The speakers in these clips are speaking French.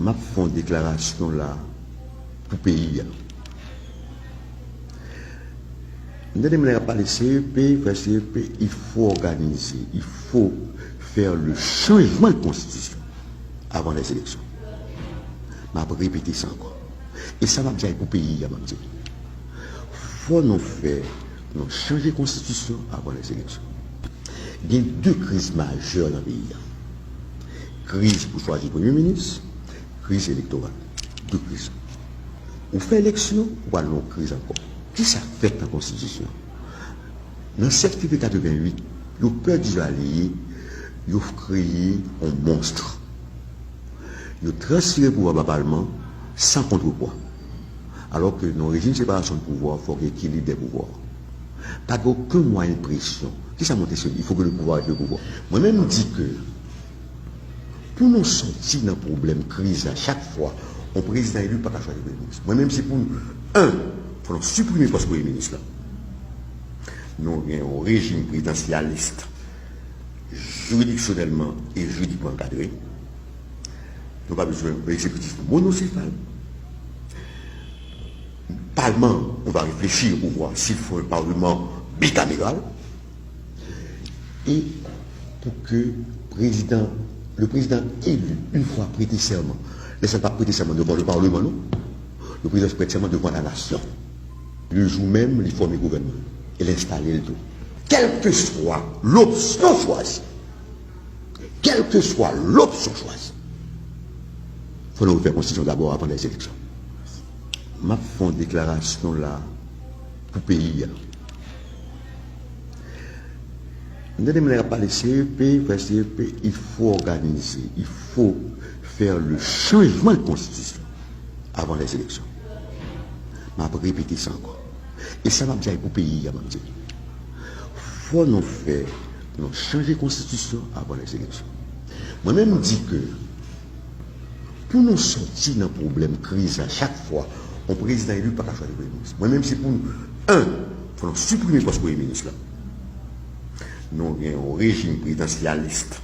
m'a fait une déclaration là pour le pays. Nous avons parlé CEP, faire CEP, il faut organiser, il faut faire le changement de constitution avant les élections. Je vais répéter ça encore. Et ça va bien pour le pays. Il faut nous faire, nous changer de constitution avant les élections. Il y a deux crises majeures dans le pays. Crise pour choisir le Premier ministre, crise électorale. Deux crises. On fait élection ou alors crise encore. Qui ça fait dans la Constitution? Dans le certificat 88, ils ont peur du allié, ils ont créé un monstre. Ils ont transféré le pouvoir au Parlement sans contrepoids. Alors que dans le régime de séparation de pouvoir, il faut qu'il y ait équilibre des pouvoirs. Pas aucun moyen de pression. Qui ça monte sur? Il faut que le pouvoir ait le pouvoir. Moi-même, je dis que pour nous sortir d'un problème, crise à chaque fois, un président élu pas qu'à choisir le Premier ministre. Moi-même, c'est pour nous. Il faut supprimer le poste de Premier ministre. Nous avons un régime présidentialiste, juridictionnellement et juridiquement encadré. Nous n'avons pas besoin d'un exécutif monocéphale. Le Parlement, on va réfléchir pour voir s'il faut un Parlement bicaméral. Et pour que le président élu, une fois prêté serment, laissez pas prêter serment devant le Parlement, non. Le président se prête serment devant la nation. Le jour même, il forme le gouvernement et l'installer le tout. Quelle que soit l'option choisie, il faut nous faire constitution d'abord avant les élections. Ma fait une déclaration là pour le pays. Nous avons parlé CEP, faire CEP, il faut organiser, il faut faire le changement de constitution avant les élections. Je vais répéter ça encore. Et ça va bien pour le pays. Il faut nous faire, nous changer de constitution avant les élections. Moi-même, je dis que pour nous sortir d'un problème, crise à chaque fois, un président élu pas qu'à choisir le Premier ministre. Moi-même, c'est pour nous. Il faut supprimer le poste de Premier ministre. Nous avons un régime présidentialiste,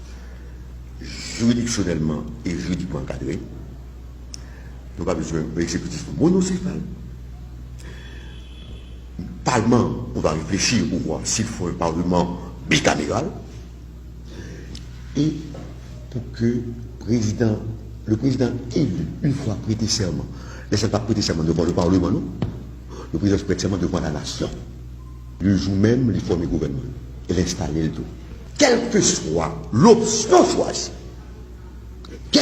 juridictionnellement et juridiquement encadré. Nous n'avons pas besoin d'un exécutif monocéphale. Le Parlement, on va réfléchir pour voir s'il faut un Parlement bicaméral. Et pour que le président élu, une fois prêté serment, laissez pas prêter serment devant le Parlement, non. Le président se prête serment devant la nation. Le jour même, il forme le gouvernement et l'installer le tout. Quelle que soit l'option choisie, il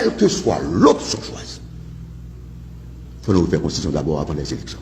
faut nous faire constitution d'abord avant les élections.